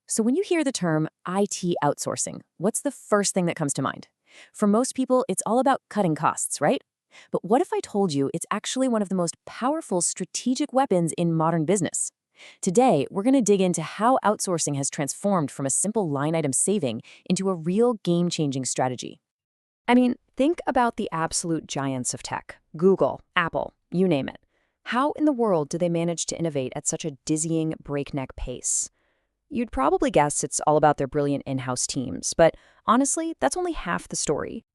So when you hear the term IT outsourcing, what's the first thing that comes to mind? For most people, it's all about cutting costs, right? But what if I told you it's actually one of the most powerful strategic weapons in modern business? Today, we're going to dig into how outsourcing has transformed from a simple line item saving into a real game-changing strategy. I mean, think about the absolute giants of tech: Google, Apple, you name it. How in the world do they manage to innovate at such a dizzying, breakneck pace? You'd probably guess it's all about their brilliant in-house teams, but honestly, that's only half the story.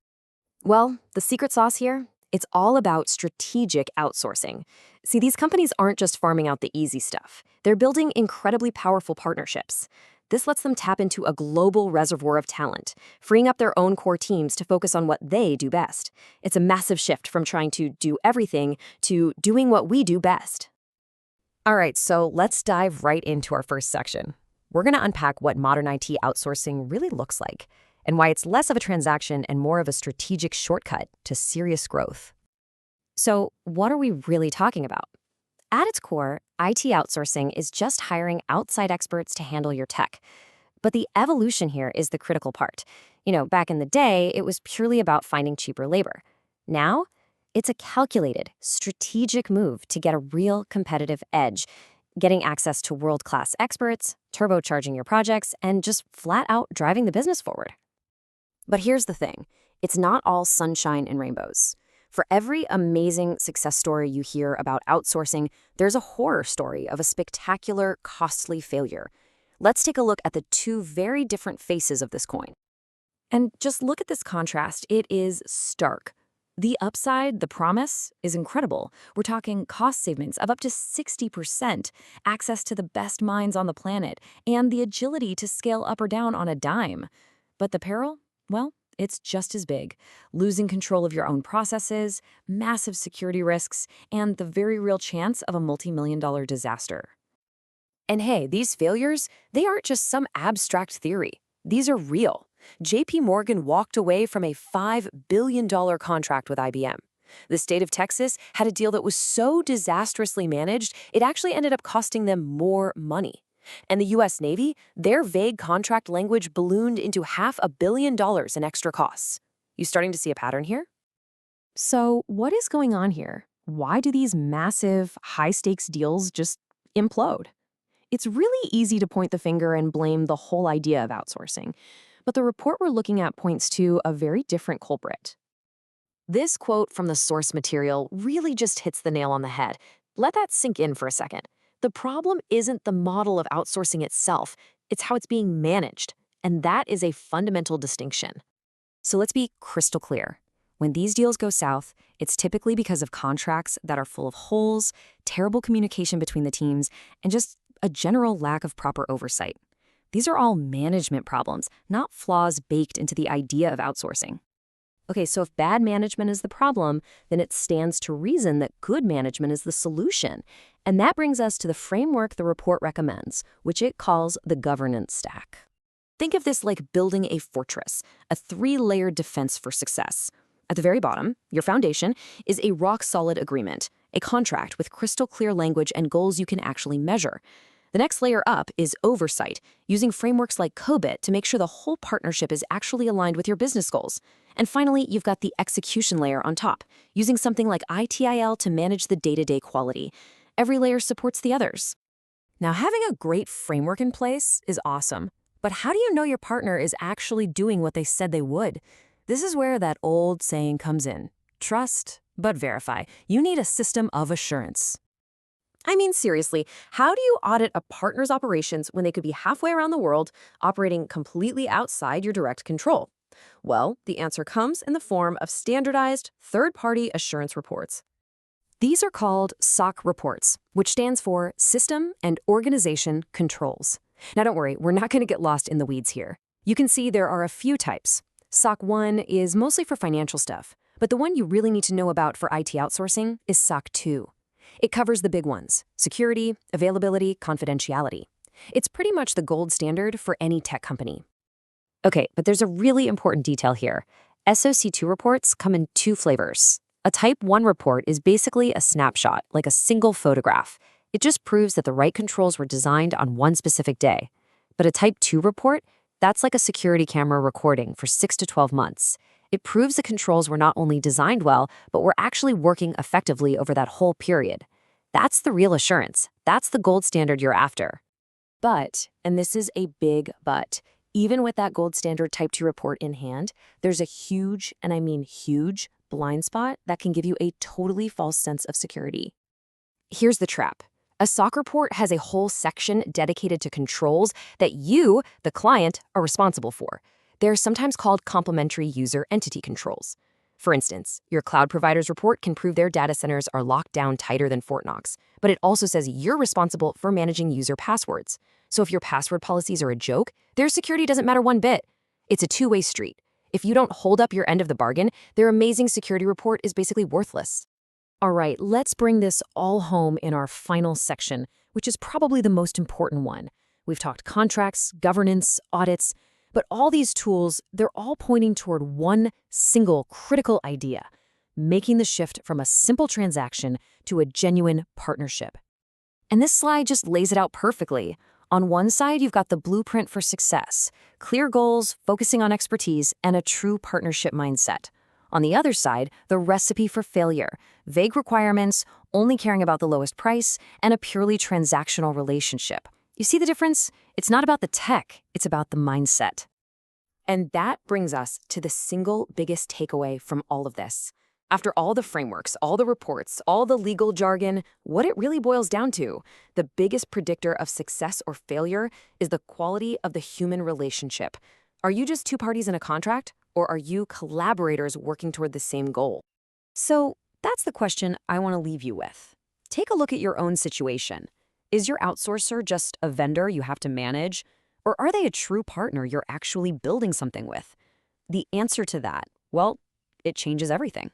Well, the secret sauce here? It's all about strategic outsourcing. See, these companies aren't just farming out the easy stuff. They're building incredibly powerful partnerships. This lets them tap into a global reservoir of talent, freeing up their own core teams to focus on what they do best. It's a massive shift from trying to do everything to doing what we do best. All right, so let's dive right into our first section. We're going to unpack what modern IT outsourcing really looks like and why it's less of a transaction and more of a strategic shortcut to serious growth. So, what are we really talking about? At its core, IT outsourcing is just hiring outside experts to handle your tech. But the evolution here is the critical part. Back in the day, it was purely about finding cheaper labor. Now, it's a calculated, strategic move to get a real competitive edge, getting access to world-class experts, turbocharging your projects, and just flat out driving the business forward. But here's the thing. It's not all sunshine and rainbows. For every amazing success story you hear about outsourcing, there's a horror story of a spectacular, costly failure. Let's take a look at the two very different faces of this coin. And just look at this contrast. It is stark. The upside, the promise, is incredible. We're talking cost savings of up to 60%, access to the best minds on the planet, and the agility to scale up or down on a dime. But the peril? Well, it's just as big. Losing control of your own processes, massive security risks, and the very real chance of a multi-million-dollar disaster. And hey, these failures, they aren't just some abstract theory. These are real. JP Morgan walked away from a $5 billion contract with IBM. The state of Texas had a deal that was so disastrously managed, it actually ended up costing them more money. And the U.S. Navy, their vague contract language ballooned into $500 million in extra costs. You starting to see a pattern here? So, what is going on here? Why do these massive, high-stakes deals just implode? It's really easy to point the finger and blame the whole idea of outsourcing. But the report we're looking at points to a very different culprit. This quote from the source material really just hits the nail on the head. Let that sink in for a second. The problem isn't the model of outsourcing itself, it's how it's being managed. And that is a fundamental distinction. So let's be crystal clear. When these deals go south, it's typically because of contracts that are full of holes, terrible communication between the teams, and just a general lack of proper oversight. These are all management problems, not flaws baked into the idea of outsourcing. Okay, so if bad management is the problem, then it stands to reason that good management is the solution. And that brings us to the framework the report recommends, which it calls the governance stack. Think of this like building a fortress, a 3-layered defense for success. At the very bottom, your foundation is a rock-solid agreement, a contract with crystal clear language and goals you can actually measure. The next layer up is oversight, using frameworks like COBIT to make sure the whole partnership is actually aligned with your business goals. And finally, you've got the execution layer on top, using something like ITIL to manage the day-to-day quality. Every layer supports the others. Now, having a great framework in place is awesome, but how do you know your partner is actually doing what they said they would? This is where that old saying comes in. Trust, but verify. You need a system of assurance. I mean, seriously, how do you audit a partner's operations when they could be halfway around the world, operating completely outside your direct control? Well, the answer comes in the form of standardized third-party assurance reports. These are called SOC reports, which stands for System and Organization Controls. Now, don't worry, we're not going to get lost in the weeds here. You can see there are a few types. SOC 1 is mostly for financial stuff, but the one you really need to know about for IT outsourcing is SOC 2. It covers the big ones: security, availability, confidentiality. It's pretty much the gold standard for any tech company. Okay, but there's a really important detail here. SOC2 reports come in 2 flavors. A Type 1 report is basically a snapshot, like a single photograph. It just proves that the right controls were designed on one specific day. But a Type 2 report, that's like a security camera recording for 6 to 12 months. It proves the controls were not only designed well, but were actually working effectively over that whole period. That's the real assurance. That's the gold standard you're after. But, and this is a big but, even with that gold standard Type 2 report in hand, there's a huge, and I mean huge, blind spot that can give you a totally false sense of security. Here's the trap. A SOC report has a whole section dedicated to controls that you, the client, are responsible for. They're sometimes called complementary user entity controls. For instance, your cloud provider's report can prove their data centers are locked down tighter than Fort Knox, but it also says you're responsible for managing user passwords. So if your password policies are a joke, their security doesn't matter one bit. It's a two-way street. If you don't hold up your end of the bargain, their amazing security report is basically worthless. All right, let's bring this all home in our final section, which is probably the most important one. We've talked contracts, governance, audits, but all these tools, they're all pointing toward one single critical idea, making the shift from a simple transaction to a genuine partnership. And this slide just lays it out perfectly. On one side, you've got the blueprint for success, clear goals, focusing on expertise, and a true partnership mindset. On the other side, the recipe for failure, vague requirements, only caring about the lowest price, and a purely transactional relationship. You see the difference? It's not about the tech, it's about the mindset. And that brings us to the single biggest takeaway from all of this. After all the frameworks, all the reports, all the legal jargon, what it really boils down to, the biggest predictor of success or failure is the quality of the human relationship. Are you just two parties in a contract? Or are you collaborators working toward the same goal? So that's the question I want to leave you with. Take a look at your own situation. Is your outsourcer just a vendor you have to manage? Or are they a true partner you're actually building something with? The answer to that, well, it changes everything.